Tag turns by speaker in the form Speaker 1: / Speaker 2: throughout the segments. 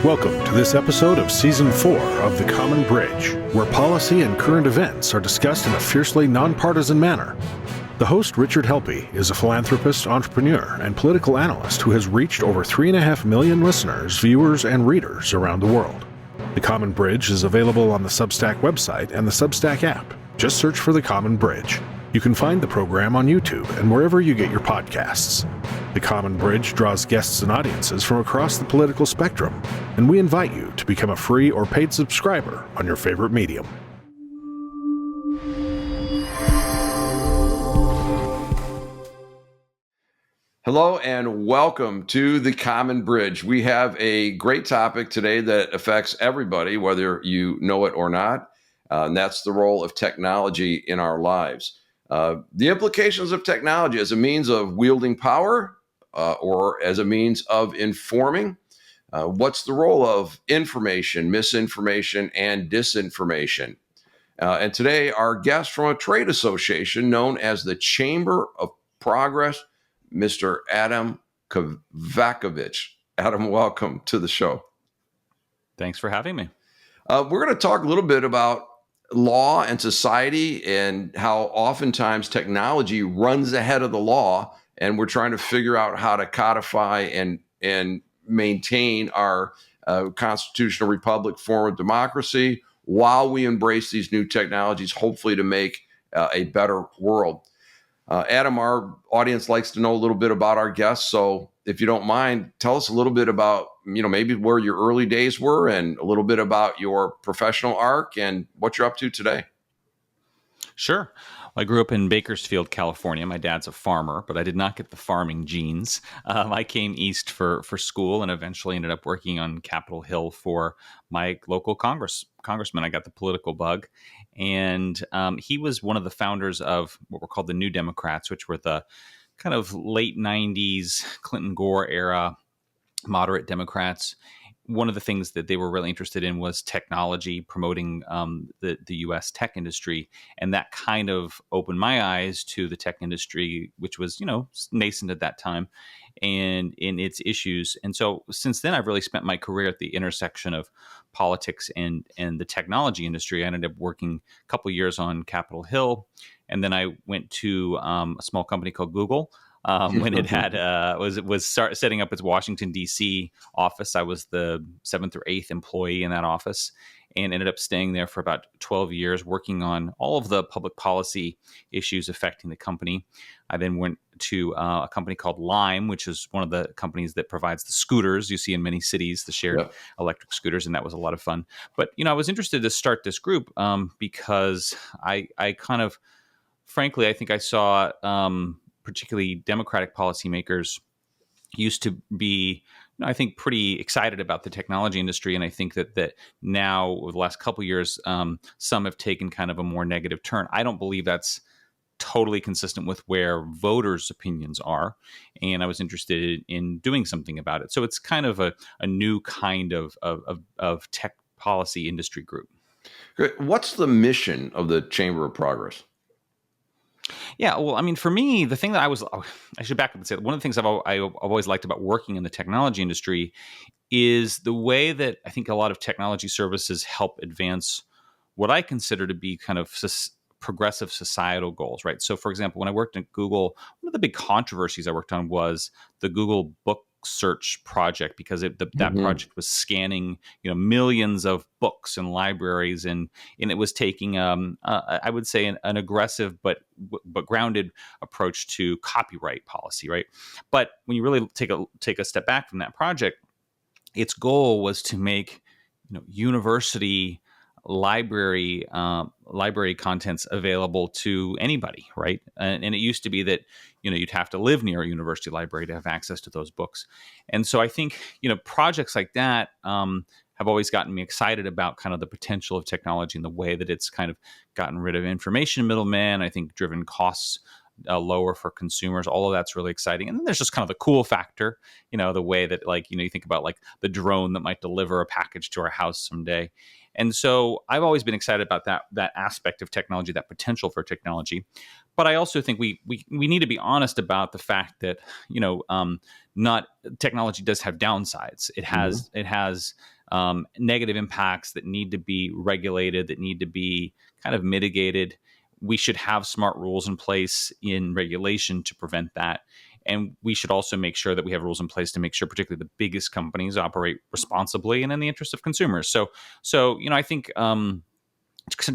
Speaker 1: Welcome to this episode of Season 4 of The Common Bridge, where policy and current events are discussed in a fiercely nonpartisan manner. The host, Richard Helppie, is a philanthropist, entrepreneur, and political analyst who has reached over 3.5 million listeners, viewers, and readers around the world. The Common Bridge is available on the Substack website and the Substack app. Just search for The Common Bridge. You can find the program on YouTube and wherever you get your podcasts. The Common Bridge draws guests and audiences from across the political spectrum, and we invite you to become a free or paid subscriber on your favorite medium.
Speaker 2: Hello and welcome to The Common Bridge. We have a great topic today that affects everybody, whether you know it or not, and that's the role of technology in our lives. The implications of technology as a means of wielding power or as a means of informing. What's the role of information, misinformation, and disinformation? And today, our guest from a trade association known as the Chamber of Progress, Mr. Adam Kovacevich. Adam, welcome to the show.
Speaker 3: Thanks for having me.
Speaker 2: We're going to talk a little bit about law and society and how oftentimes technology runs ahead of the law, and we're trying to figure out how to codify and maintain our constitutional republic form of democracy while we embrace these new technologies, hopefully to make a better world. Adam, our audience likes to know a little bit about our guests, so if you don't mind, tell us a little bit about, maybe where your early days were and a little bit about your professional arc and what you're up to today.
Speaker 3: Sure. I grew up in Bakersfield, California. My dad's a farmer, but I did not get the farming genes. I came east for school and eventually ended up working on Capitol Hill for my local congressman. I got the political bug. And he was one of the founders of what were called the New Democrats, which were the kind of late 90s Clinton-Gore era moderate Democrats. One of the things that they were really interested in was technology, promoting the U.S. tech industry. And that kind of opened my eyes to the tech industry, which was, nascent at that time and in its issues. And so since then, I've really spent my career at the intersection of politics and the technology industry. I ended up working a couple of years on Capitol Hill. And then I went to a small company called Google. When it had setting up its Washington, D.C. office. I was the 7th or 8th employee in that office and ended up staying there for about 12 years, working on all of the public policy issues affecting the company. I then went to a company called Lime, which is one of the companies that provides the scooters you see in many cities, the shared electric scooters, and that was a lot of fun. But, I was interested to start this group because I kind of, frankly, I think I saw particularly Democratic policymakers used to be, I think, pretty excited about the technology industry. And I think that now, over the last couple of years, some have taken kind of a more negative turn. I don't believe that's totally consistent with where voters' opinions are. And I was interested in doing something about it. So it's kind of a new kind of tech policy industry group.
Speaker 2: Great. What's the mission of the Chamber of Progress?
Speaker 3: Yeah, well, for me, the thing that I should back up and say, one of the things I've always liked about working in the technology industry is the way that I think a lot of technology services help advance what I consider to be kind of progressive societal goals, right? So, for example, when I worked at Google, one of the big controversies I worked on was the Google Book Search project, because that project was scanning millions of books and libraries, and it was taking I would say an aggressive but grounded approach to copyright policy, right? But when you really take a step back from that project, its goal was to make university library contents available to anybody, right? And it used to be that you'd have to live near a university library to have access to those books. And so I think projects like that have always gotten me excited about kind of the potential of technology and the way that it's kind of gotten rid of information middlemen. I think driven costs lower for consumers. All of that's really exciting. And then there's just kind of the cool factor, the way that you think about like the drone that might deliver a package to our house someday. And so I've always been excited about that aspect of technology, that potential for technology. But I also think we need to be honest about the fact that, not technology does have downsides. It has negative impacts that need to be regulated, that need to be kind of mitigated. We should have smart rules in place in regulation to prevent that. And we should also make sure that we have rules in place to make sure, particularly the biggest companies, operate responsibly and in the interest of consumers. So I think some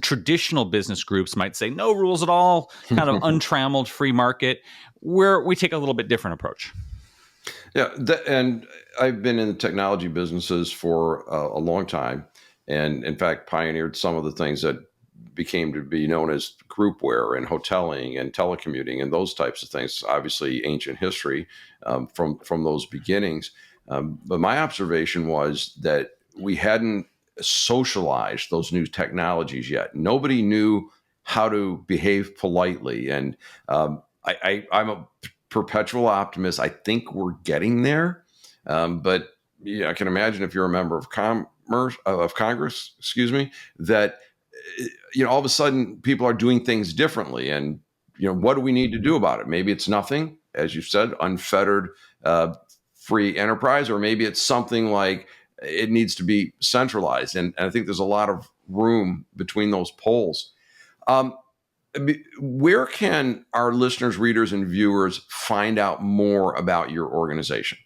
Speaker 3: traditional business groups might say no rules at all, kind of untrammeled free market, where we take a little bit different approach.
Speaker 2: Yeah, and I've been in the technology businesses for a long time, and in fact pioneered some of the things that became to be known as groupware and hoteling and telecommuting and those types of things. Obviously, ancient history from those beginnings. But my observation was that we hadn't socialized those new technologies yet. Nobody knew how to behave politely, and I'm a perpetual optimist. I think we're getting there, but I can imagine if you're a member of Congress, that all of a sudden people are doing things differently, and what do we need to do about it? Maybe it's nothing, as you said, unfettered free enterprise, or maybe it's something like it needs to be centralized. And I think there's a lot of room between those poles. Where can our listeners, readers, and viewers find out more about your organization?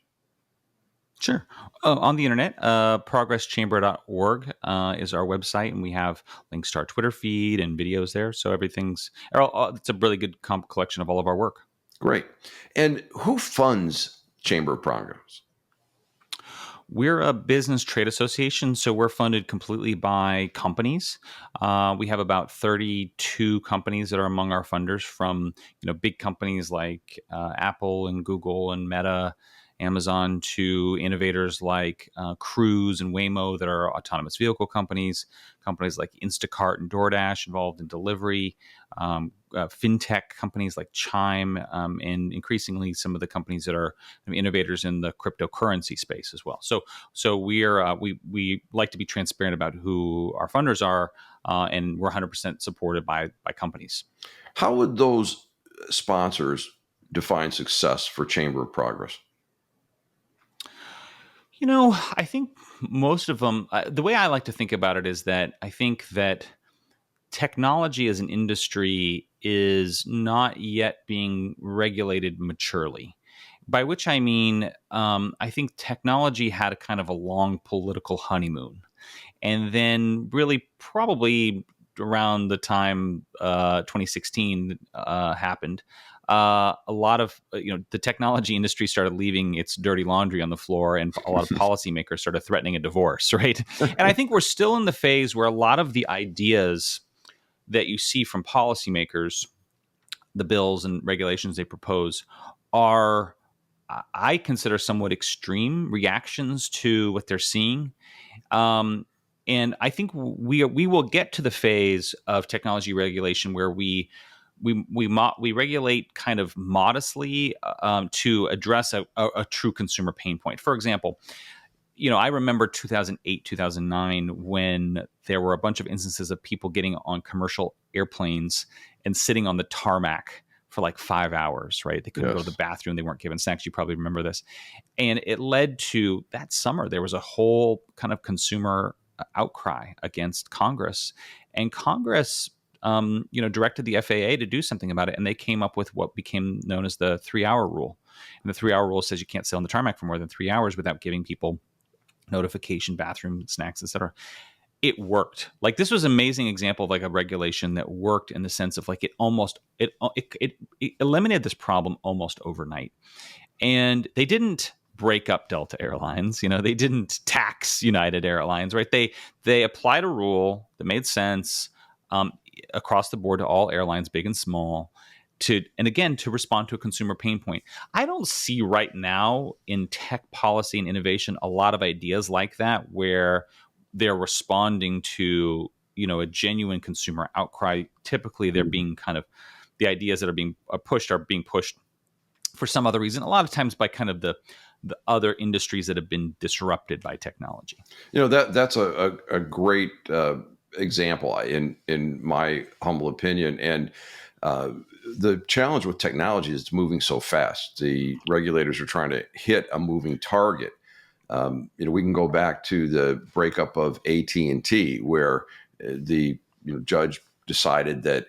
Speaker 3: Sure. On the internet, progresschamber.org is our website, and we have links to our Twitter feed and videos there. So it's a really good collection of all of our work.
Speaker 2: Great. And who funds Chamber of Progress?
Speaker 3: We're a business trade association, so we're funded completely by companies. We have about 32 companies that are among our funders, from big companies like Apple and Google and Meta, Amazon, to innovators like Cruise and Waymo that are autonomous vehicle companies like Instacart and DoorDash involved in delivery, fintech companies like Chime, and increasingly some of the companies that are innovators in the cryptocurrency space as well. So we like to be transparent about who our funders are, and we're 100% supported by companies.
Speaker 2: How would those sponsors define success for Chamber of Progress?
Speaker 3: I think most of them, the way I like to think about it is that I think that technology as an industry is not yet being regulated maturely. By which I mean, I think technology had a kind of a long political honeymoon. And then really probably around the time 2016 happened, a lot of the technology industry started leaving its dirty laundry on the floor, and a lot of policymakers started threatening a divorce, right? And I think we're still in the phase where a lot of the ideas that you see from policymakers, the bills and regulations they propose, are, I consider, somewhat extreme reactions to what they're seeing. And I think we will get to the phase of technology regulation where we regulate kind of modestly to address a true consumer pain point. For example, I remember 2008, 2009, when there were a bunch of instances of people getting on commercial airplanes and sitting on the tarmac for like 5 hours, right? They couldn't go to the bathroom. They weren't given snacks. You probably remember this. And it led to, that summer, there was a whole kind of consumer outcry against Congress. And Congress directed the FAA to do something about it, and they came up with what became known as the 3-hour rule. And the 3-hour rule says you can't sit on the tarmac for more than 3 hours without giving people notification, bathroom, snacks, etc. It worked. Like, this was an amazing example of like a regulation that worked in the sense of like it eliminated this problem almost overnight. And they didn't break up Delta Airlines. They didn't tax United Airlines, right? They applied a rule that made sense across the board to all airlines, big and small, to respond to a consumer pain point. I don't see right now in tech policy and innovation a lot of ideas like that where they're responding to a genuine consumer outcry. Typically, they're being the ideas that are being pushed for some other reason. A lot of times by kind of the the other industries that have been disrupted by technology.
Speaker 2: That's a great example in my humble opinion. And the challenge with technology is it's moving so fast. The regulators are trying to hit a moving target. We can go back to the breakup of AT&T, where the judge decided that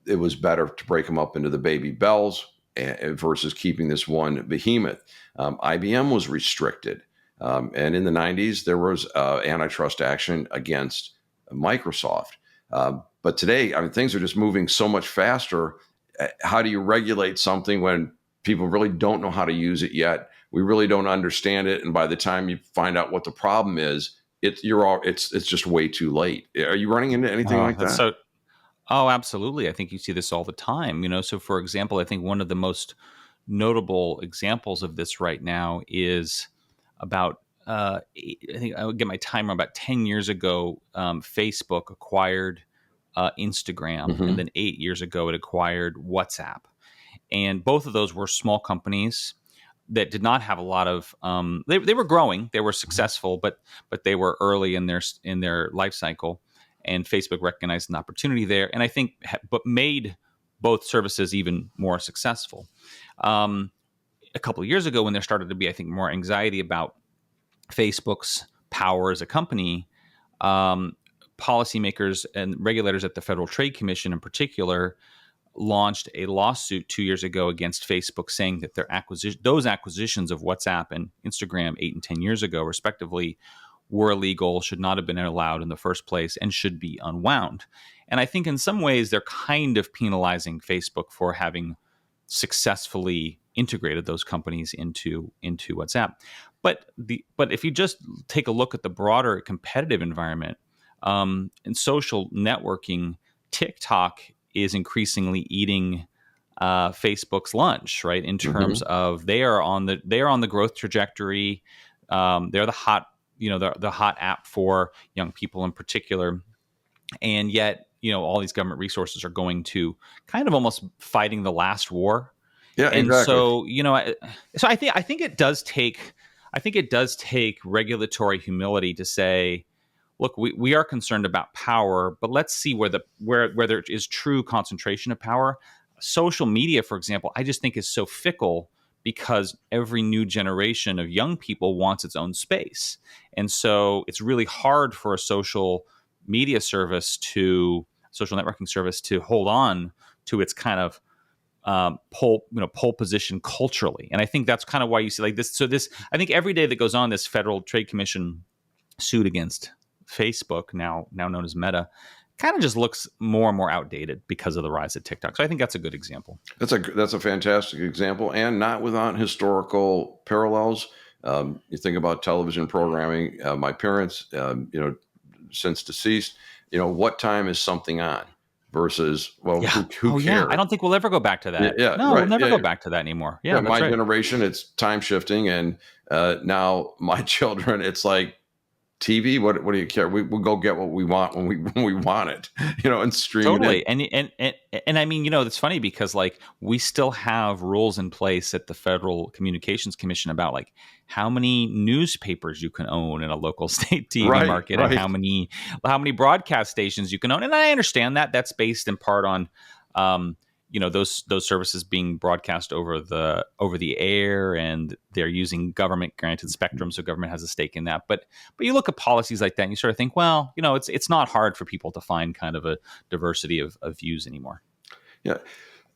Speaker 2: it was better to break them up into the baby bells versus keeping this one behemoth. IBM was restricted. And in the 90s, there was antitrust action against Microsoft. But today, things are just moving so much faster. How do you regulate something when people really don't know how to use it yet? We really don't understand it. And by the time you find out what the problem is, it's just way too late. Are you running into anything like that?
Speaker 3: Oh, absolutely. I think you see this all the time. So for example, I think one of the most notable examples of this right now is about, I think I'll get my timer, about 10 years ago, Facebook acquired Instagram, and then 8 years ago, it acquired WhatsApp. And both of those were small companies that did not have a lot of, they were growing, they were successful, but they were early in their life cycle. And Facebook recognized an opportunity there, and I think, but made both services even more successful. A couple of years ago, when there started to be, I think, more anxiety about Facebook's power as a company, policymakers and regulators at the Federal Trade Commission, in particular, launched a lawsuit 2 years ago against Facebook, saying that those acquisitions of WhatsApp and Instagram 8 and 10 years ago, respectively, were illegal, should not have been allowed in the first place, and should be unwound. And I think in some ways they're kind of penalizing Facebook for having successfully integrated those companies into WhatsApp. But if you just take a look at the broader competitive environment, in social networking, TikTok is increasingly eating Facebook's lunch, right? In terms of they are on the growth trajectory. They're the hot app for young people in particular, and yet all these government resources are going to kind of almost fighting the last war.
Speaker 2: Yeah,
Speaker 3: and
Speaker 2: exactly.
Speaker 3: So I think it does take regulatory humility to say, look, we are concerned about power, but let's see where there is true concentration of power. Social media, for example, I just think is so fickle, because every new generation of young people wants its own space. And so it's really hard for a social networking service to hold on to its kind of pole position culturally. And I think that's kind of why you see like this. So I think every day that goes on, this Federal Trade Commission suit against Facebook, now known as Meta, kind of just looks more and more outdated because of the rise of TikTok. So I think that's a good example.
Speaker 2: That's a fantastic example, and not without historical parallels. You think about television programming. My parents, since deceased, what time is something on versus, who cares?
Speaker 3: Yeah. I don't think we'll ever go back to that.
Speaker 2: Yeah,
Speaker 3: no,
Speaker 2: right.
Speaker 3: We'll never go back to that anymore. Yeah,
Speaker 2: my generation, it's time shifting, and now my children, it's like, TV, what do you care? We'll go get what we want when we want it, and stream
Speaker 3: totally.
Speaker 2: it.
Speaker 3: And I mean, it's funny because like we still have rules in place at the Federal Communications Commission about like how many newspapers you can own in a local state TV market, and how many broadcast stations you can own. And I understand that that's based in part on those services being broadcast over the air, and they're using government granted spectrum, so government has a stake in that. But you look at policies like that, and you sort of think, well, it's not hard for people to find kind of a diversity of views anymore.
Speaker 2: Yeah.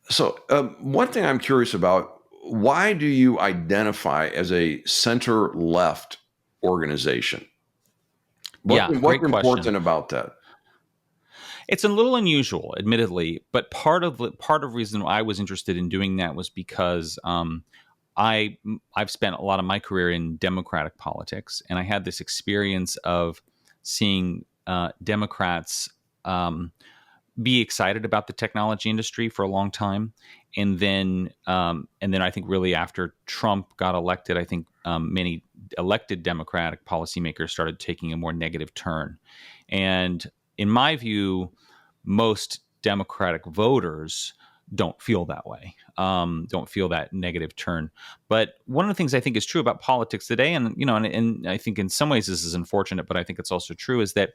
Speaker 2: So one thing I'm curious about: why do you identify as a center left organization? What's important about that?
Speaker 3: It's a little unusual, admittedly, but part of reason I was interested in doing that was because I've spent a lot of my career in Democratic politics, and I had this experience of seeing Democrats be excited about the technology industry for a long time, and then I think really after Trump got elected, I think many elected Democratic policymakers started taking a more negative turn, and in my view, most Democratic voters don't feel that way, don't feel that negative turn. But one of the things I think is true about politics today, and and I think in some ways this is unfortunate, but I think it's also true, is that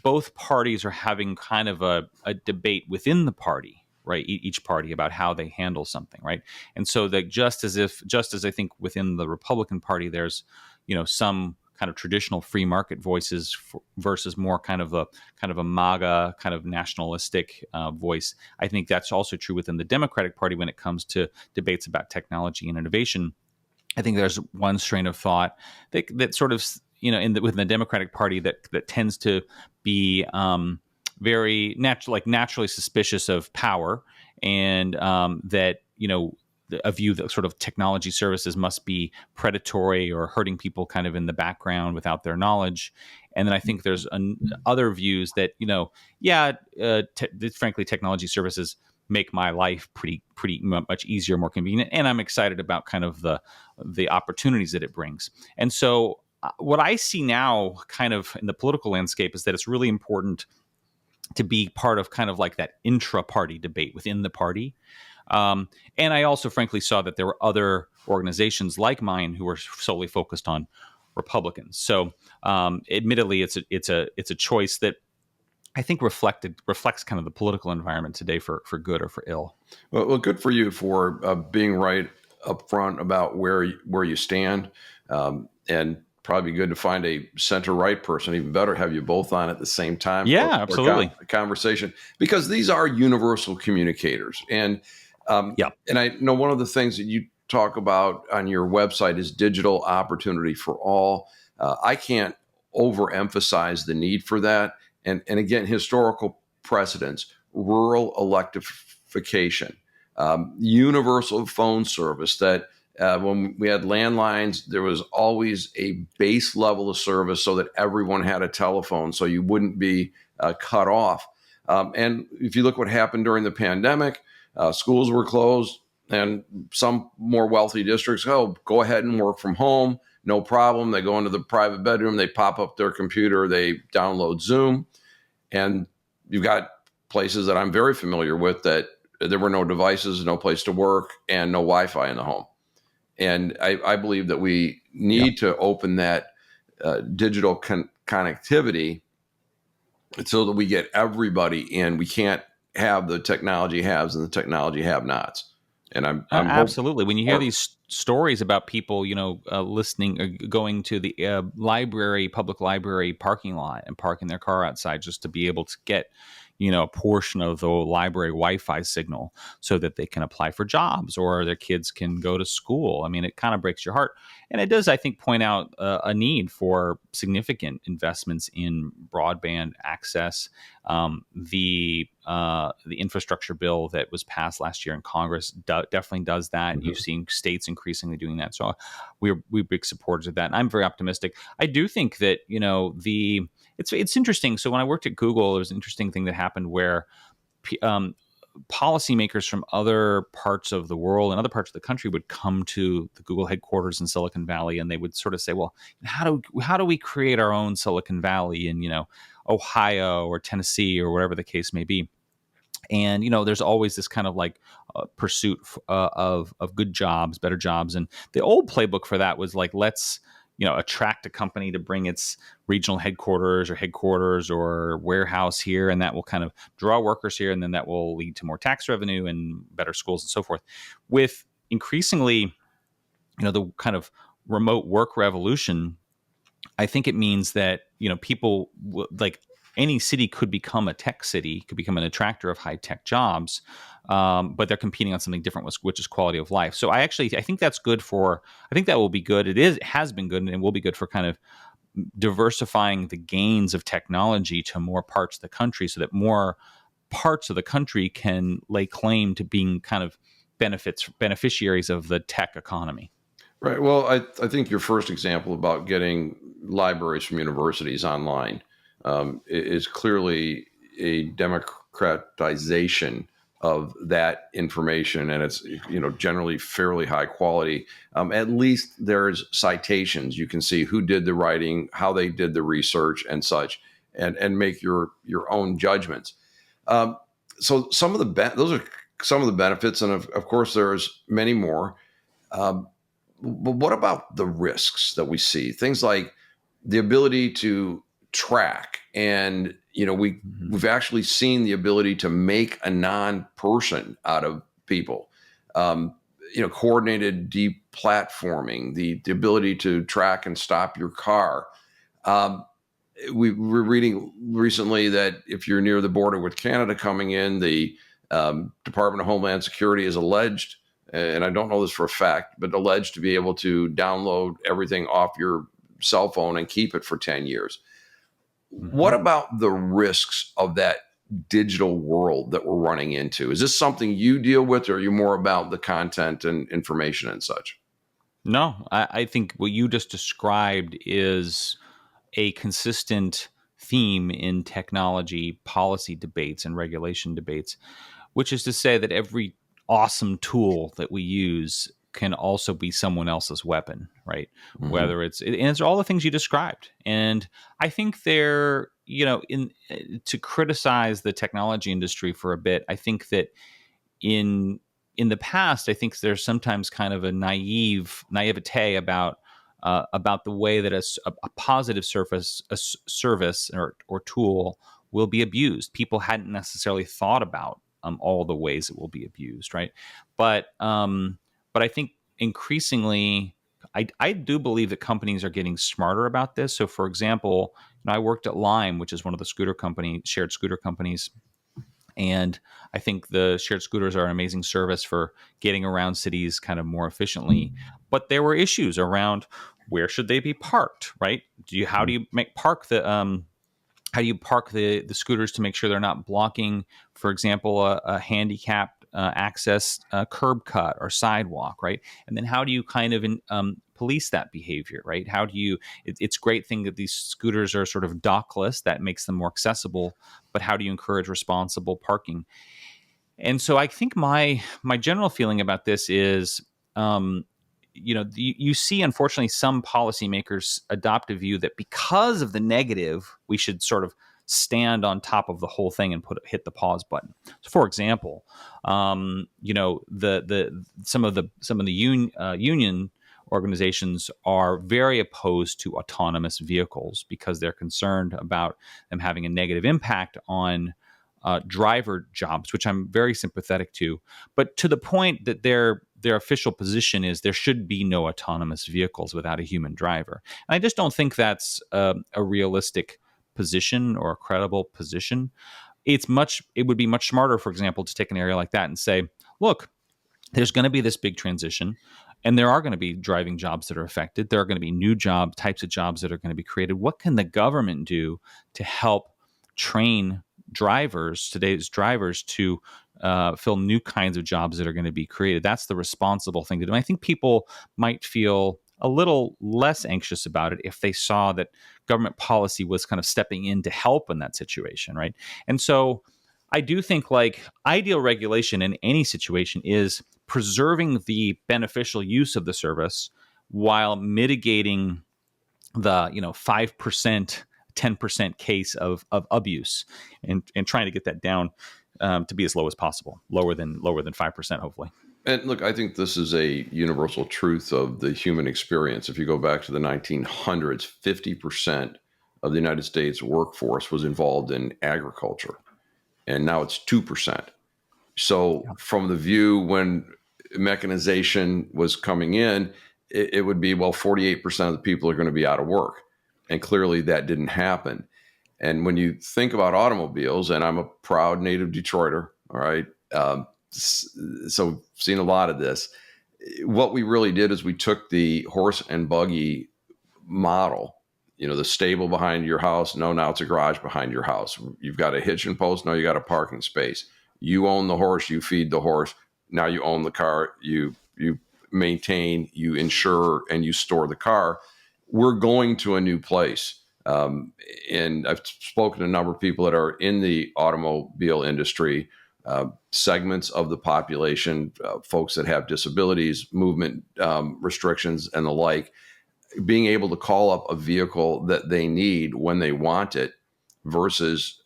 Speaker 3: both parties are having kind of a debate within the party, right? Each party about how they handle something, right? And so that just as I think within the Republican Party, there's some kind of traditional free market voices versus more kind of a MAGA kind of nationalistic voice. I think that's also true within the Democratic Party when it comes to debates about technology and innovation. I think there's one strain of thought that sort of within the Democratic Party that tends to be very naturally suspicious of power, and that a view that sort of technology services must be predatory or hurting people kind of in the background without their knowledge. And then I think there's other views that frankly, technology services make my life pretty much easier, more convenient, and I'm excited about kind of the opportunities that it brings. And so what I see now kind of in the political landscape is that it's really important to be part of kind of like that intra-party debate within the party. And I also frankly saw that there were other organizations like mine who were solely focused on Republicans. So admittedly, it's a choice that I think reflects kind of the political environment today for good or for ill.
Speaker 2: Well, good for you for being right up front about where you stand, and probably good to find a center-right person. Even better, have you both on at the same time.
Speaker 3: Yeah, absolutely.
Speaker 2: For conversation, because these are universal communicators. And and I know one of the things that you talk about on your website is digital opportunity for all. I can't overemphasize the need for that. And again, historical precedents, rural electrification, universal phone service that when we had landlines, there was always a base level of service so that everyone had a telephone so you wouldn't be cut off. And if you look what happened during the pandemic, schools were closed, and some more wealthy districts, go ahead and work from home. No problem. They go into the private bedroom, they pop up their computer, they download Zoom. And you've got places that I'm very familiar with that there were no devices, no place to work, and no Wi-Fi in the home. And I believe that we need to open that digital connectivity so that we get everybody in. We can't have the technology haves and the technology have-nots. And I'm
Speaker 3: absolutely. When you hear these stories about people, listening, going to the public library parking lot and parking their car outside just to be able to get, a portion of the library Wi-Fi signal so that they can apply for jobs or their kids can go to school. I mean, it kind of breaks your heart. And it does, I think, point out a need for significant investments in broadband access. The infrastructure bill that was passed last year in Congress definitely does that. Mm-hmm. You've seen states increasingly doing that. So we're big supporters of that. And I'm very optimistic. I do think that, it's interesting. So when I worked at Google, there was an interesting thing that happened where policymakers from other parts of the world and other parts of the country would come to the Google headquarters in Silicon Valley, and they would sort of say, well, how do we create our own Silicon Valley in, Ohio or Tennessee or whatever the case may be. And, there's always this kind of like pursuit of good jobs, better jobs. And the old playbook for that was like, let's, attract a company to bring its regional headquarters or warehouse here. And that will kind of draw workers here. And then that will lead to more tax revenue and better schools and so forth. With increasingly, the kind of remote work revolution, I think it means that, people like any city could become a tech city, could become an attractor of high tech jobs, but they're competing on something different, which is quality of life. So I think that's good I think that will be good. It has been good and will be good for kind of diversifying the gains of technology to more parts of the country so that more parts of the country can lay claim to being kind of beneficiaries of the tech economy.
Speaker 2: Right. Well, I think your first example about getting libraries from universities online is clearly a democratization of that information, and it's generally fairly high quality. At least there's citations. You can see who did the writing, how they did the research, and such, and make your own judgments. So some of those are some of the benefits, and of course, there's many more. Um, but what about the risks that we see? Things like the ability to track, and we've actually seen the ability to make a non-person out of people. Um, Coordinated deplatforming, the ability to track and stop your car. Um, we were reading recently that if you're near the border with Canada coming in, the Department of Homeland Security is alleged, and I don't know this for a fact, but alleged to be able to download everything off your cell phone and keep it for 10 years. What about the risks of that digital world that we're running into? Is this something you deal with, or are you more about the content and information and such?
Speaker 3: No, I think what you just described is a consistent theme in technology policy debates and regulation debates, which is to say that every awesome tool that we use can also be someone else's weapon, right?
Speaker 2: Mm-hmm.
Speaker 3: Whether and it's all the things you described. And I think they're, to criticize the technology industry for a bit, I think that in the past, I think there's sometimes kind of a naivete about the way that a positive service or tool will be abused. People hadn't necessarily thought about all the ways it will be abused, right? But I think increasingly, I do believe that companies are getting smarter about this. So, for example, I worked at Lime, which is one of the shared scooter companies. And I think the shared scooters are an amazing service for getting around cities kind of more efficiently. But there were issues around where should they be parked, right? How do you park the scooters to make sure they're not blocking, for example, a handicapped access curb cut or sidewalk, right? And then how do you kind of police that behavior, right? How do you? It's a great thing that these scooters are sort of dockless, that makes them more accessible. But how do you encourage responsible parking? And so I think my general feeling about this is, you see, unfortunately, some policymakers adopt a view that because of the negative, we should sort of stand on top of the whole thing and hit the pause button. So, for example, some of the union organizations are very opposed to autonomous vehicles because they're concerned about them having a negative impact on driver jobs, which I'm very sympathetic to, but to the point that their official position is there should be no autonomous vehicles without a human driver. And I just don't think that's a realistic position or a credible position. It would be much smarter, for example, to take an area like that and say, look, there's going to be this big transition, and there are going to be driving jobs that are affected. There are going to be new types of jobs that are going to be created. What can the government do to help train today's drivers, to fill new kinds of jobs that are going to be created? That's the responsible thing to do. And I think people might feel a little less anxious about it if they saw that government policy was kind of stepping in to help in that situation, right? And so I do think, like, ideal regulation in any situation is preserving the beneficial use of the service while mitigating the 5%, 10% case of abuse, and trying to get that down to be as low as possible, lower than 5%, hopefully.
Speaker 2: And look, I think this is a universal truth of the human experience. If you go back to the 1900s, 50% of the United States workforce was involved in agriculture, and now it's 2%. So from the view when mechanization was coming in, it would be, well, 48% of the people are going to be out of work. And clearly that didn't happen. And when you think about automobiles, and I'm a proud native Detroiter, all right, so seen a lot of this. What we really did is we took the horse and buggy model, the stable behind your house. No, now it's a garage behind your house. You've got a hitching post. No, you got a parking space. You own the horse. You feed the horse. Now you own the car. You maintain, you insure, and you store the car. We're going to a new place. And I've spoken to a number of people that are in the automobile industry, segments of the population, folks that have disabilities, movement restrictions, and the like, being able to call up a vehicle that they need when they want it versus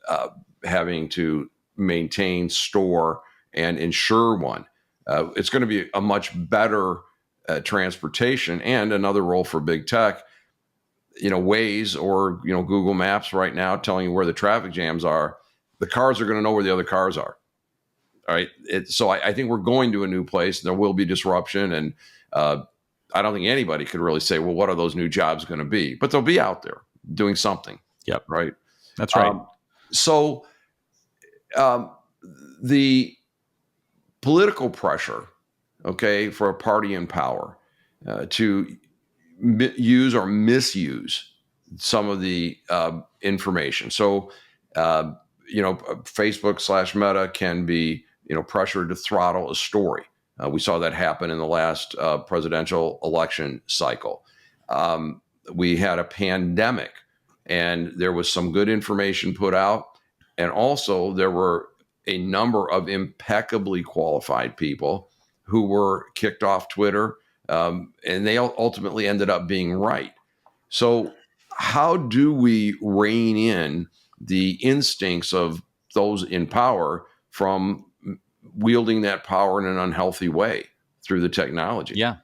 Speaker 2: having to maintain, store, and ensure one. It's going to be a much better transportation, and another role for big tech. Waze or Google Maps right now telling you where the traffic jams are. The cars are going to know where the other cars are. All right. So I think we're going to a new place. There will be disruption, and I don't think anybody could really say, well, what are those new jobs going to be? But they'll be out there doing something.
Speaker 3: Yep.
Speaker 2: Right.
Speaker 3: That's right.
Speaker 2: So the political pressure, okay, for a party in power to use or misuse some of the information. So, Facebook/Meta can be, pressured to throttle a story. We saw that happen in the last presidential election cycle. We had a pandemic, and there was some good information put out. And also there were a number of impeccably qualified people who were kicked off Twitter, and they ultimately ended up being right. So how do we rein in the instincts of those in power from wielding that power in an unhealthy way through the technology?
Speaker 3: Yeah.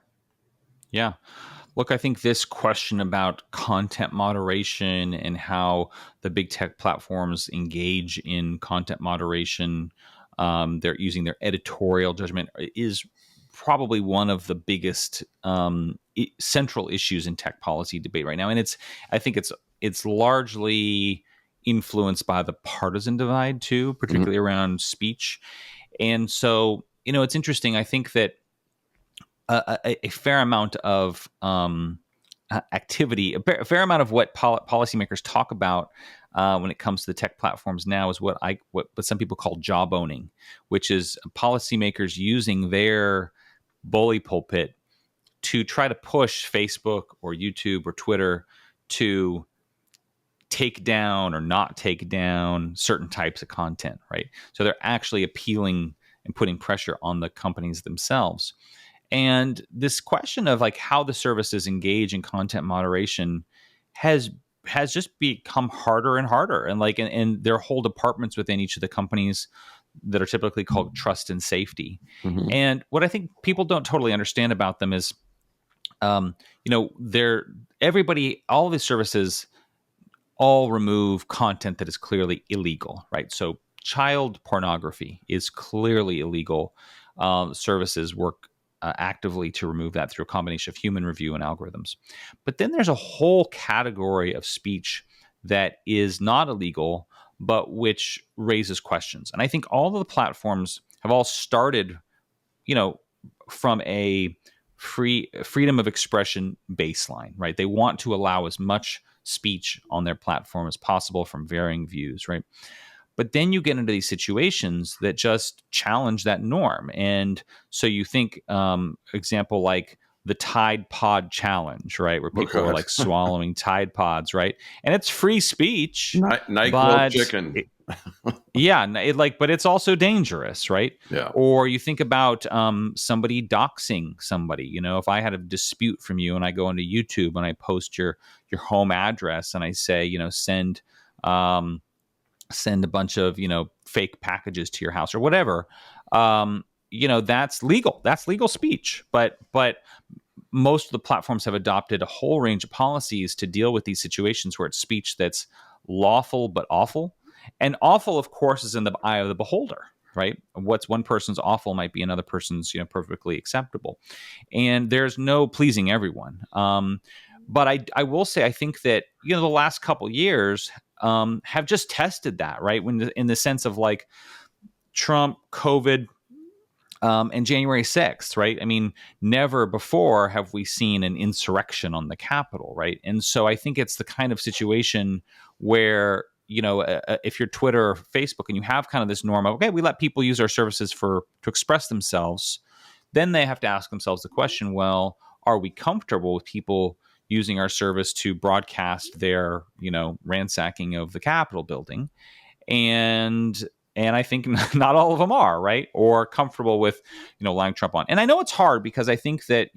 Speaker 3: Look, I think this question about content moderation and how the big tech platforms engage in content moderation, they're using their editorial judgment, is probably one of the biggest central issues in tech policy debate right now. And I think it's largely influenced by the partisan divide too, particularly around speech. And so, it's interesting. I think that a fair amount of activity, a fair amount of what policymakers talk about when it comes to the tech platforms now is what some people call job owning, which is policymakers using their bully pulpit to try to push Facebook or YouTube or Twitter to take down or not take down certain types of content, right? So they're actually appealing and putting pressure on the companies themselves. And this question of like how the services engage in content moderation has just become harder and harder. And there are whole departments within each of the companies that are typically called trust and safety. And what I think people don't totally understand about them is, all these services all remove content that is clearly illegal, right? So child pornography is clearly illegal. Services work actively to remove that through a combination of human review and algorithms. But then there's a whole category of speech that is not illegal, but which raises questions. And I think all of the platforms have all started, from a freedom of expression baseline, right? They want to allow as much speech on their platform as possible from varying views, right? But then you get into these situations that just challenge that norm. And so you think, example, like the Tide Pod Challenge, right? Where people are like swallowing Tide Pods, right? And it's free speech.
Speaker 2: NyQuil chicken.
Speaker 3: But it's also dangerous, right?
Speaker 2: Yeah.
Speaker 3: Or you think about somebody doxing somebody. If I had a dispute from you and I go into YouTube and I post your home address and I say, send a bunch of, fake packages to your house or whatever, that's legal. That's legal speech. But most of the platforms have adopted a whole range of policies to deal with these situations where it's speech that's lawful but awful. And awful, of course, is in the eye of the beholder, right? What's one person's awful might be another person's, perfectly acceptable. And there's no pleasing everyone. But I will say, I think that, the last couple years have just tested that, right? In the sense of like Trump, COVID, and January 6th, right? I mean, never before have we seen an insurrection on the Capitol, right? And so I think it's the kind of situation where, if you're Twitter or Facebook and you have kind of this norm of, okay, we let people use our services to express themselves, then they have to ask themselves the question, well, are we comfortable with people using our service to broadcast their, ransacking of the Capitol building? And I think not all of them are, right? Or comfortable with, allowing Trump on. And I know it's hard because I think that,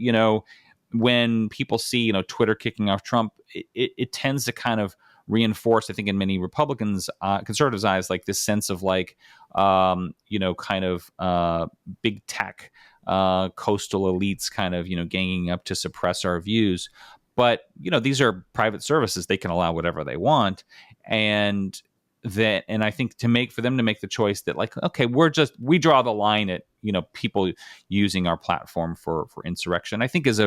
Speaker 3: when people see, Twitter kicking off Trump, it tends to kind of reinforced, I think, in many Republicans, conservatives' eyes, like this sense of like, kind of big tech, coastal elites kind of, ganging up to suppress our views. But, these are private services. They can allow whatever they want. And I think for them to make the choice that like, okay, we draw the line at, people using our platform for insurrection, I think is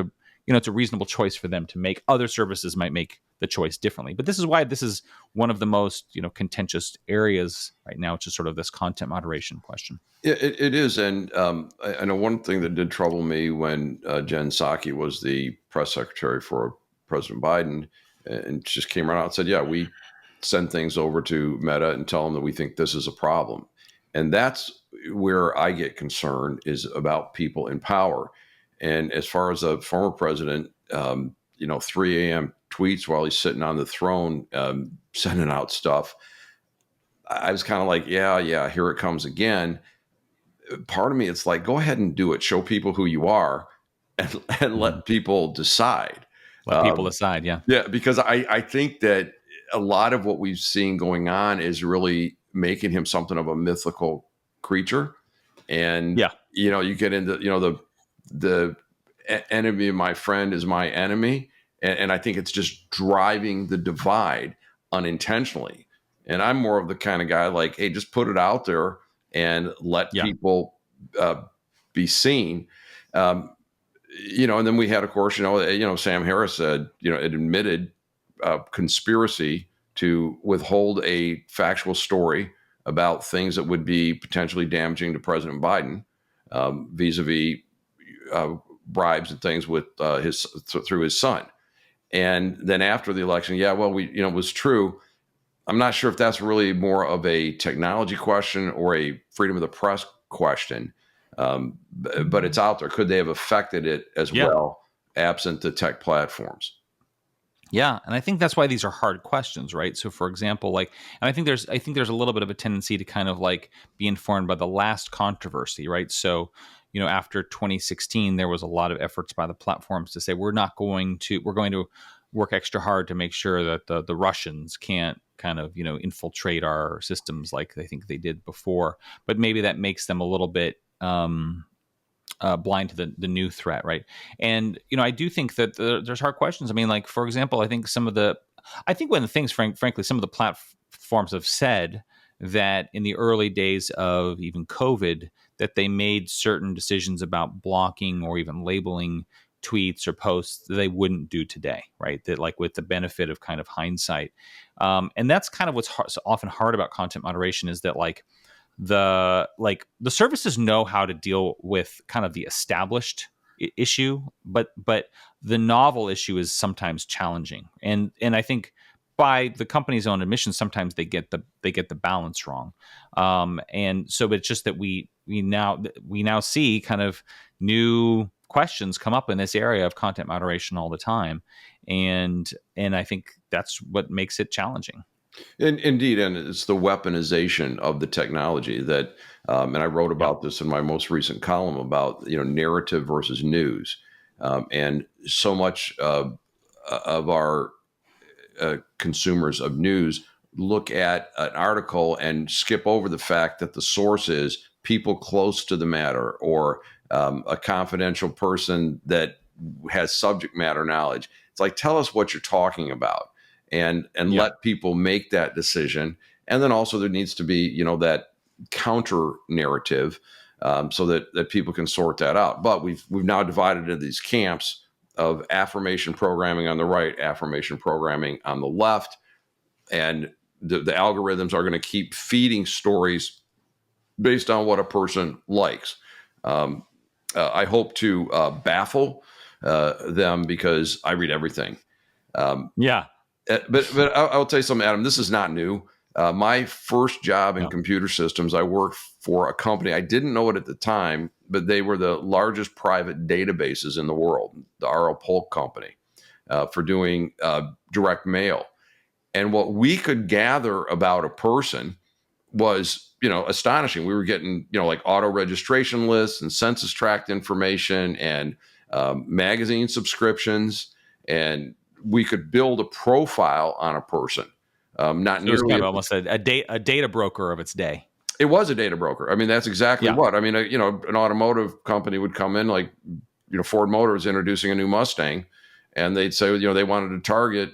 Speaker 3: it's a reasonable choice for them to make. Other services might make the choice differently. But this is why this is one of the most, contentious areas right now, which is sort of this content moderation question.
Speaker 2: It is. And I know one thing that did trouble me when Jen Psaki was the press secretary for President Biden, and just came out and said, yeah, we send things over to Meta and tell them that we think this is a problem. And that's where I get concerned, is about people in power. And as far as the former president, 3 a.m. tweets while he's sitting on the throne, sending out stuff, I was kind of like, yeah, here it comes again. Part of me, it's like, go ahead and do it. Show people who you are, and let people decide.
Speaker 3: Let people decide, yeah.
Speaker 2: Yeah, because I think that a lot of what we've seen going on is really making him something of a mythical creature. And, you get into, the enemy of my friend is my enemy. And I think it's just driving the divide unintentionally. And I'm more of the kind of guy like, hey, just put it out there and let people be seen. And then we had, of course, Sam Harris said, it admitted conspiracy to withhold a factual story about things that would be potentially damaging to President Biden, vis-a-vis bribes and things with through his son. And then after the election, it was true. I'm not sure if that's really more of a technology question or a freedom of the press question, but it's out there. Could they have affected it as well, absent the tech platforms?
Speaker 3: Yeah, and I think that's why these are hard questions, right? So, for example, and I think there's a little bit of a tendency to kind of like be informed by the last controversy, right? So, after 2016, there was a lot of efforts by the platforms to say we're going to work extra hard to make sure that the Russians can't kind of infiltrate our systems like I think they did before. But maybe that makes them a little bit blind to the new threat, right? And I do think that there's hard questions. I mean, like, for example, I think one of the things, frankly, some of the platforms have said that in the early days of even COVID, that they made certain decisions about blocking or even labeling tweets or posts that they wouldn't do today, right? That, like, with the benefit of kind of hindsight, and that's kind of what's often hard about content moderation, is that the services know how to deal with kind of the established issue, but the novel issue is sometimes challenging, and I think by the company's own admission, sometimes they get the balance wrong, and so it's just that we now see kind of new questions come up in this area of content moderation all the time, and I think that's what makes it challenging.
Speaker 2: Indeed, and it's the weaponization of the technology that, and I wrote about this in my most recent column about narrative versus news, and so much of our consumers of news look at an article and skip over the fact that the source is people close to the matter, or a confidential person that has subject matter knowledge. It's like, tell us what you're talking about, and let people make that decision. And then also there needs to be, that counter narrative, so that people can sort that out. But we've now divided into these camps of affirmation programming on the right, affirmation programming on the left. And the algorithms are going to keep feeding stories based on what a person likes. I hope to baffle them, because I read everything. But I'll tell you something, Adam. This is not new. My first job in computer systems, I worked for a company. I didn't know it at the time, but they were the largest private databases in the world, the R.L. Polk Company, for doing direct mail. And what we could gather about a person was, astonishing. We were getting, like auto registration lists and census tract information and magazine subscriptions, and we could build a profile on a person. Not
Speaker 3: So it was
Speaker 2: nearly.
Speaker 3: kind of almost a data broker of its day.
Speaker 2: It was a data broker. I mean, that's exactly
Speaker 3: Yeah.
Speaker 2: what. I mean, an automotive company would come in, like, Ford Motors introducing a new Mustang, and they'd say, they wanted to target,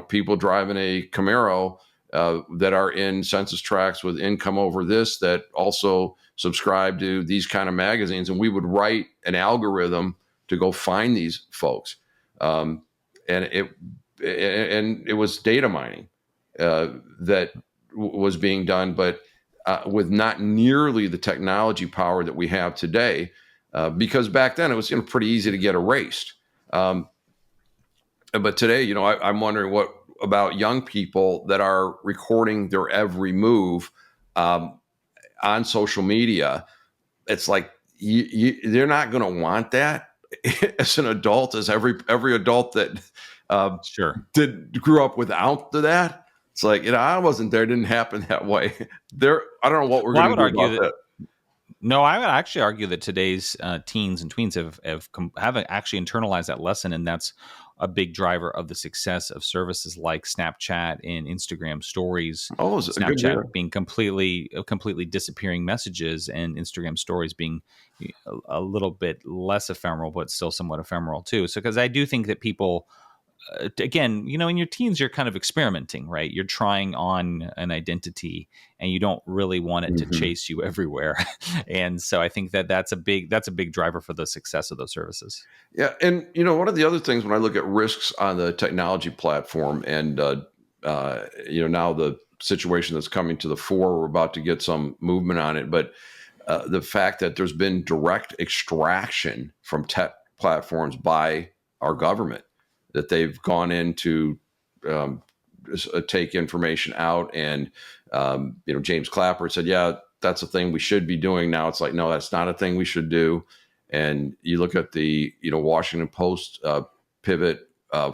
Speaker 2: people driving a Camaro that are in census tracts with income over this, that also subscribe to these kind of magazines, and we would write an algorithm to go find these folks, and it was data mining that was being done, but with not nearly the technology power that we have today, because back then it was pretty easy to get erased. But today, I'm wondering what about young people that are recording their every move on social media. It's like they're not going to want that as an adult, as every adult that
Speaker 3: Sure.
Speaker 2: grew up without that. It's like, I wasn't there. It didn't happen that way. I don't know what we're
Speaker 3: Well, I
Speaker 2: going
Speaker 3: would
Speaker 2: to do
Speaker 3: argue
Speaker 2: about that.
Speaker 3: No, I would actually argue that today's teens and tweens have actually internalized that lesson, and that's a big driver of the success of services like Snapchat and Instagram Stories.
Speaker 2: Oh, it's a good
Speaker 3: Snapchat
Speaker 2: year.
Speaker 3: being completely disappearing messages, and Instagram Stories being a little bit less ephemeral, but still somewhat ephemeral too. So, because I do think that people, again, in your teens, you're kind of experimenting, right? You're trying on an identity, and you don't really want it to chase you everywhere. And so I think that that's a big driver for the success of those services.
Speaker 2: Yeah, and one of the other things when I look at risks on the technology platform, and now the situation that's coming to the fore, we're about to get some movement on it, but the fact that there's been direct extraction from tech platforms by our government, that they've gone in to take information out, and James Clapper said, yeah, that's a thing we should be doing now. It's like, no, that's not a thing we should do. And you look at the Washington Post pivot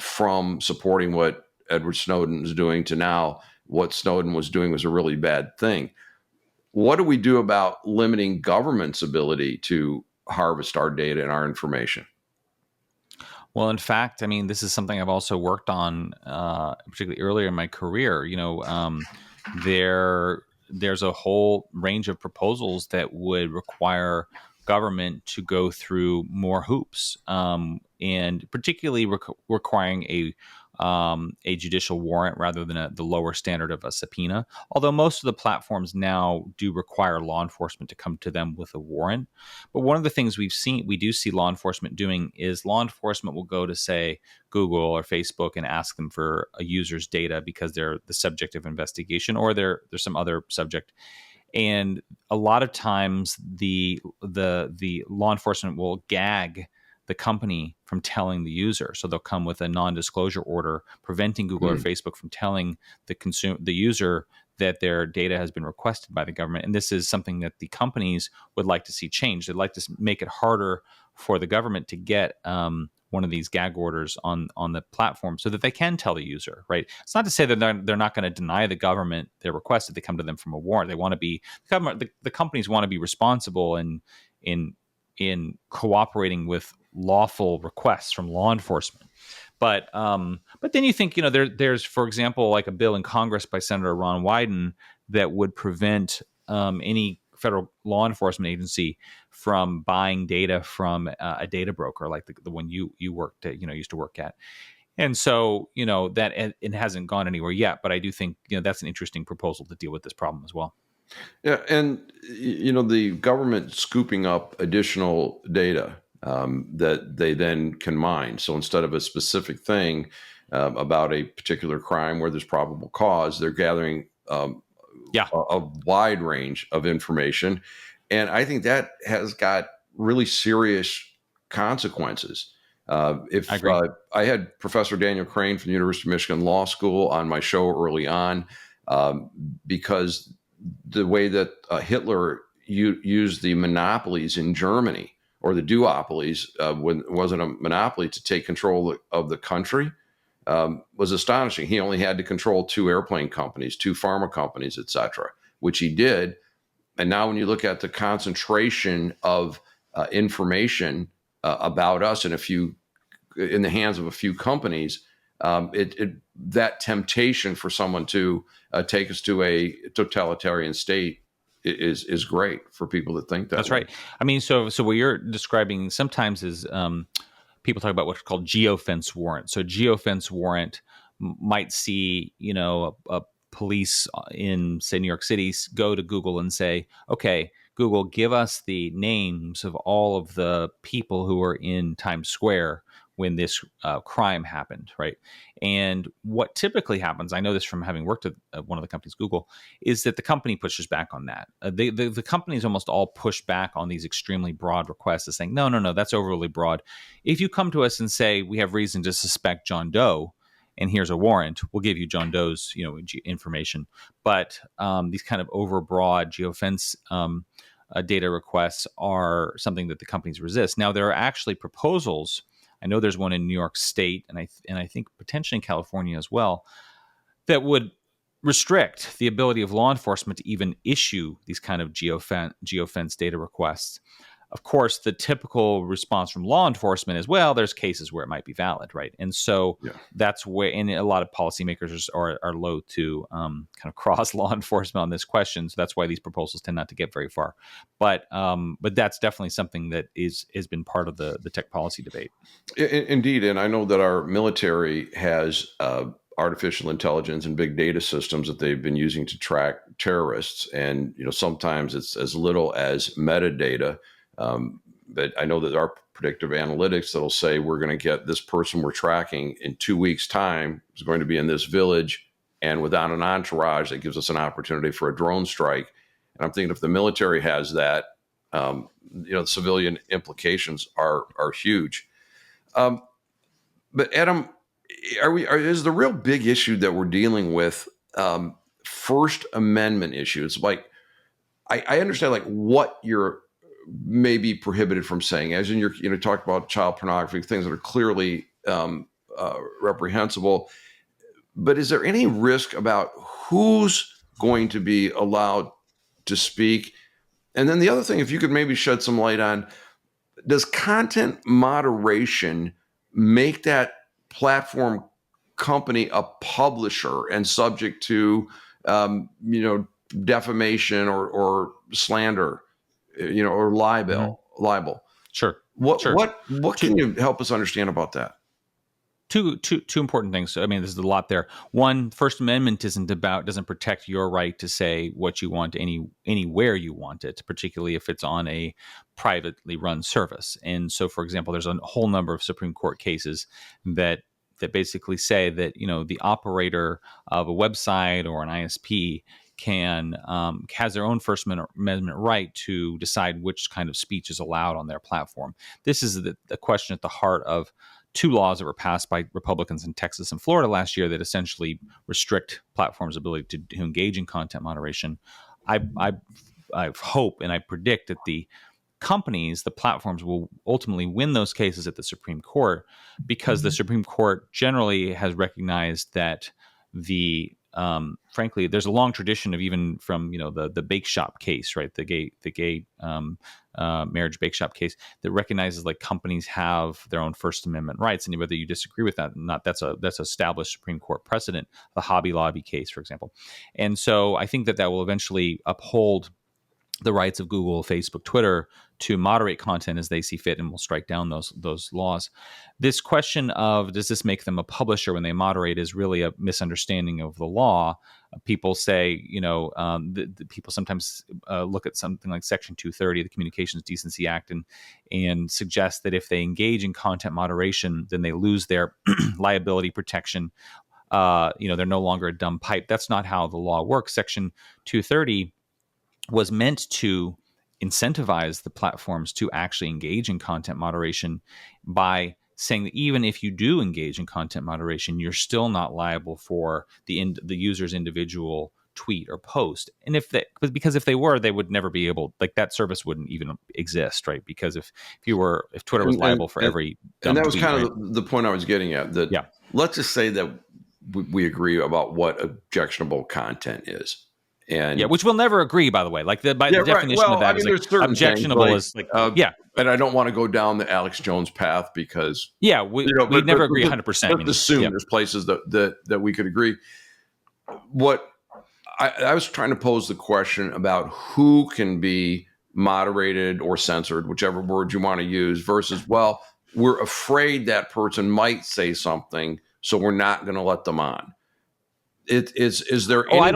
Speaker 2: from supporting what Edward Snowden is doing to now what Snowden was doing was a really bad thing. What do we do about limiting government's ability to harvest our data and our information?
Speaker 3: Well, in fact, I mean, this is something I've also worked on, particularly earlier in my career. There's a whole range of proposals that would require government to go through more hoops, and particularly requiring a judicial warrant rather than the lower standard of a subpoena. Although most of the platforms now do require law enforcement to come to them with a warrant. But one of the things we do see law enforcement doing is law enforcement will go to, say, Google or Facebook and ask them for a user's data because they're the subject of investigation, or there's some other subject. And a lot of times the law enforcement will gag the company from telling the user. So they'll come with a non-disclosure order preventing Google or Facebook from telling the user that their data has been requested by the government. And this is something that the companies would like to see change. They'd like to make it harder for the government to get one of these gag orders on the platform so that they can tell the user, right? It's not to say that they're not going to deny the government their request if they come to them from a warrant. They want to be, the companies want to be responsible in cooperating with lawful requests from law enforcement. But then you think, there's, for example, like a bill in Congress by Senator Ron Wyden that would prevent any federal law enforcement agency from buying data from a data broker like the one you worked at, used to work at. And so, that it hasn't gone anywhere yet. But I do think, that's an interesting proposal to deal with this problem as well.
Speaker 2: Yeah, and the government scooping up additional data that they then can mine. So instead of a specific thing about a particular crime where there's probable cause, they're gathering a wide range of information, and I think that has got really serious consequences. If
Speaker 3: I agree.
Speaker 2: I had Professor Daniel Crane from the University of Michigan Law School on my show early on, because the way that Hitler used the monopolies in Germany, or the duopolies, when it wasn't a monopoly, to take control of the country, was astonishing. He only had to control 2 airplane companies, 2 pharma companies, et cetera, which he did. And now when you look at the concentration of information about us in the hands of a few companies, that temptation for someone to take us to a totalitarian state is great for people that think that
Speaker 3: That's
Speaker 2: way.
Speaker 3: right. I mean, so what you're describing sometimes is people talk about what's called geofence warrant. So geofence warrant might see, a police in, say, New York City go to Google and say, okay, Google, give us the names of all of the people who were in Times Square when this crime happened, right? And what typically happens, I know this from having worked at one of the companies, Google, is that the company pushes back on that. The companies almost all push back on these extremely broad requests, as saying, no, that's overly broad. If you come to us and say, we have reason to suspect John Doe, and here's a warrant, we'll give you John Doe's information. But these kind of overbroad geofence data requests are something that the companies resist. Now, there are actually proposals. I know there's one in New York State, and I think potentially in California as well, that would restrict the ability of law enforcement to even issue these kind of geofence data requests. Of course, the typical response from law enforcement is, well, there's cases where it might be valid, right? And so that's where, and a lot of policymakers are loath to kind of cross law enforcement on this question. So that's why these proposals tend not to get very far. But that's definitely something that has been part of the tech policy debate.
Speaker 2: Indeed, and I know that our military has artificial intelligence and big data systems that they've been using to track terrorists, and sometimes it's as little as metadata. But I know that there are predictive analytics that'll say we're going to get this person we're tracking in 2 weeks' time is going to be in this village, and without an entourage, that gives us an opportunity for a drone strike. And I'm thinking if the military has that, the civilian implications are huge. But Adam, is the real big issue that we're dealing with First Amendment issues? Like, I understand like what you're maybe prohibited from saying, as in you talked about child pornography, things that are clearly reprehensible. But is there any risk about who's going to be allowed to speak? And then the other thing, if you could maybe shed some light on, does content moderation make that platform company a publisher and subject to defamation or slander, or libel?
Speaker 3: Sure.
Speaker 2: What can you help us understand about that?
Speaker 3: Two important things. I mean, there's a lot there. One, First Amendment doesn't protect your right to say what you want anywhere you want it, particularly if it's on a privately run service. And so, for example, there's a whole number of Supreme Court cases that basically say that the operator of a website or an ISP has their own First Amendment right to decide which kind of speech is allowed on their platform. This is the question at the heart of two laws that were passed by Republicans in Texas and Florida last year that essentially restrict platforms' ability to engage in content moderation. I hope and I predict that the platforms will ultimately win those cases at the Supreme Court, because the Supreme Court generally has recognized that frankly, there's a long tradition of, even from the bake shop case, right? The gay marriage bake shop case, that recognizes like companies have their own First Amendment rights, and whether you disagree with that or not, that's established Supreme Court precedent. The Hobby Lobby case, for example, and so I think that will eventually uphold the rights of Google, Facebook, Twitter to moderate content as they see fit, and will strike down those laws. This question of does this make them a publisher when they moderate is really a misunderstanding of the law. People say, people sometimes look at something like Section 230 of the Communications Decency Act and suggest that if they engage in content moderation, then they lose their liability protection. They're no longer a dumb pipe. That's not how the law works. Section 230 was meant to incentivize the platforms to actually engage in content moderation by saying that even if you do engage in content moderation, you're still not liable for the user's individual tweet or post. And because if they were, they would never be able, like that service wouldn't even exist, right? Because if Twitter was liable for every dumb
Speaker 2: and that was
Speaker 3: tweet,
Speaker 2: kind
Speaker 3: right?
Speaker 2: of the point I was getting at. That let's just say that we agree about what objectionable content is. And
Speaker 3: yeah, which we'll never agree, by the way. Like the definition
Speaker 2: Well,
Speaker 3: of that
Speaker 2: I mean,
Speaker 3: is
Speaker 2: there's
Speaker 3: like
Speaker 2: certain
Speaker 3: objectionable
Speaker 2: things,
Speaker 3: is like yeah.
Speaker 2: and I don't want to go down the Alex Jones path because
Speaker 3: Yeah, we'd never agree 100%.
Speaker 2: Let's assume there's places that we could agree. What I was trying to pose the question about who can be moderated or censored, whichever word you want to use, versus, well, we're afraid that person might say something, so we're not going to let them on. Is there any?
Speaker 3: I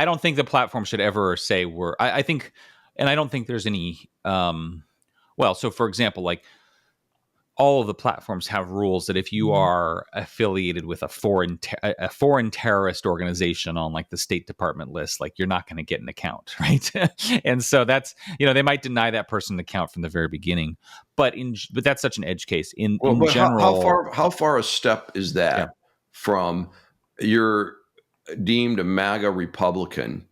Speaker 3: don't think the platform should ever say I think, and I don't think there's any, so for example, like all of the platforms have rules that if you are affiliated with a foreign terrorist organization on like the State Department list, like you're not going to get an account, right? And so that's, they might deny that person an account from the very beginning, but that's such an edge case in general.
Speaker 2: How far a step is that from you're deemed a MAGA Republican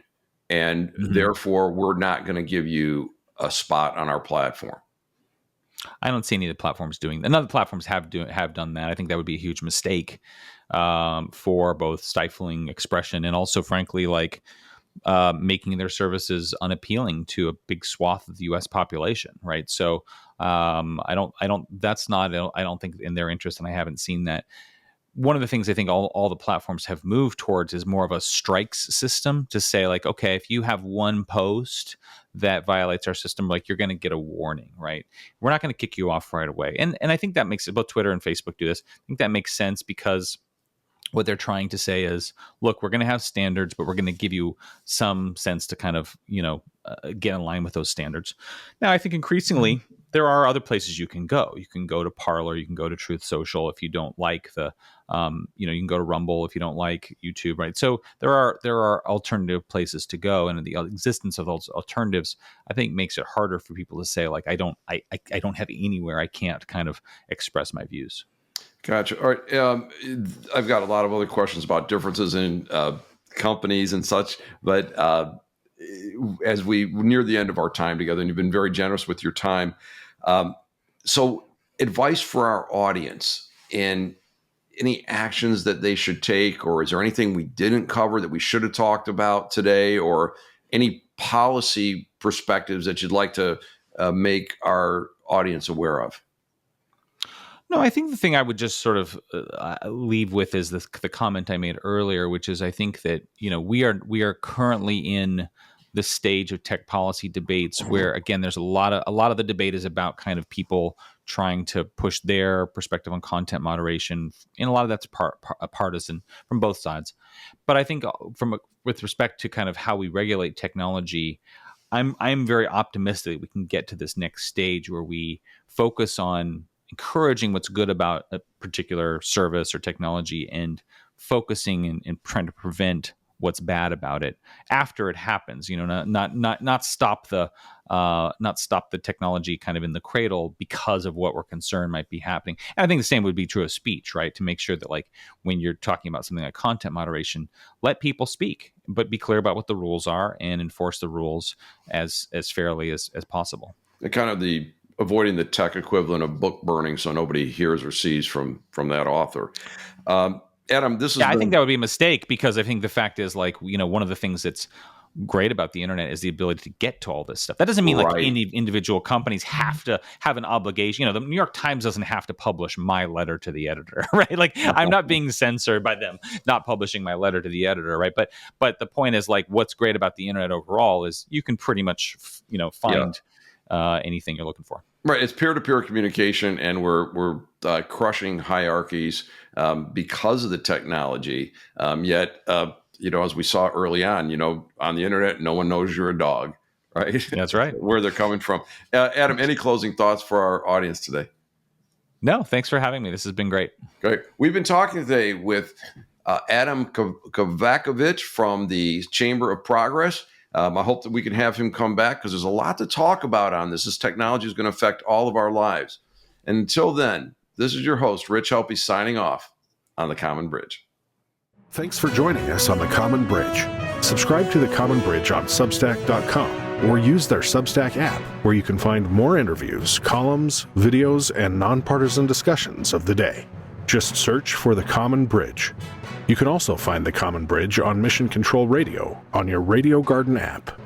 Speaker 2: and therefore we're not going to give you a spot on our platform?
Speaker 3: I don't see any of the platforms doing that. None of the platforms have done that. I think that would be a huge mistake for both stifling expression and also, frankly, like making their services unappealing to a big swath of the U.S. population, right? So I don't think in their interest, and I haven't seen that. One of the things I think all the platforms have moved towards is more of a strikes system to say, like, okay, if you have one post that violates our system, like you're going to get a warning, right? We're not going to kick you off right away. And I think that makes it, both Twitter and Facebook do this. I think that makes sense because what they're trying to say is, look, we're going to have standards, but we're going to give you some sense to kind of, get in line with those standards. Now, I think increasingly there are other places you can go. You can go to Parler, you can go to Truth Social if you don't like the, you can go to Rumble if you don't like YouTube, right? So there are alternative places to go, and the existence of those alternatives, I think, makes it harder for people to say, like, I don't have anywhere I can't kind of express my views.
Speaker 2: Gotcha. All right. I've got a lot of other questions about differences in companies and such, but as we near the end of our time together, and you've been very generous with your time, so advice for our audience in any actions that they should take, or is there anything we didn't cover that we should have talked about today, or any policy perspectives that you'd like to make our audience aware of?
Speaker 3: No, I think the thing I would just sort of leave with is the comment I made earlier, which is I think that we are currently in the stage of tech policy debates where, again, there's a lot of the debate is about kind of people trying to push their perspective on content moderation, and a lot of that's partisan from both sides. But I think with respect to kind of how we regulate technology, I'm very optimistic that we can get to this next stage where we focus on encouraging what's good about a particular service or technology and focusing and trying to prevent what's bad about it after it happens. Not stop the technology kind of in the cradle because of what we're concerned might be happening. And I think the same would be true of speech, right? To make sure that, like, when you're talking about something like content moderation, let people speak, but be clear about what the rules are and enforce the rules as fairly as possible. And
Speaker 2: kind of avoiding the tech equivalent of book burning, so nobody hears or sees from that author. Adam, I think that would be a mistake, because I think the fact is, like, one of the things that's great about the internet is the ability to get to all this stuff. That doesn't mean like any individual companies have to have an obligation. The New York Times doesn't have to publish my letter to the editor, right? Like, I'm not being censored by them not publishing my letter to the editor, right? But the point is, like, what's great about the internet overall is you can pretty much find anything you're looking for. Right, it's peer-to-peer communication, and we're crushing hierarchies because of the technology. Yet, as we saw early on, on the internet, no one knows you're a dog, right? That's right. Where they're coming from. Adam, any closing thoughts for our audience today? No, thanks for having me. This has been great. Great. We've been talking today with Adam Kovacevich from the Chamber of Progress. I hope that we can have him come back, because there's a lot to talk about on this. This technology is going to affect all of our lives. And until then, this is your host, Rich Helppie, signing off on The Common Bridge.
Speaker 1: Thanks for joining us on The Common Bridge. Subscribe to The Common Bridge on Substack.com, or use their Substack app, where you can find more interviews, columns, videos, and nonpartisan discussions of the day. Just search for the Common Bridge. You can also find the Common Bridge on Mission Control Radio on your Radio Garden app.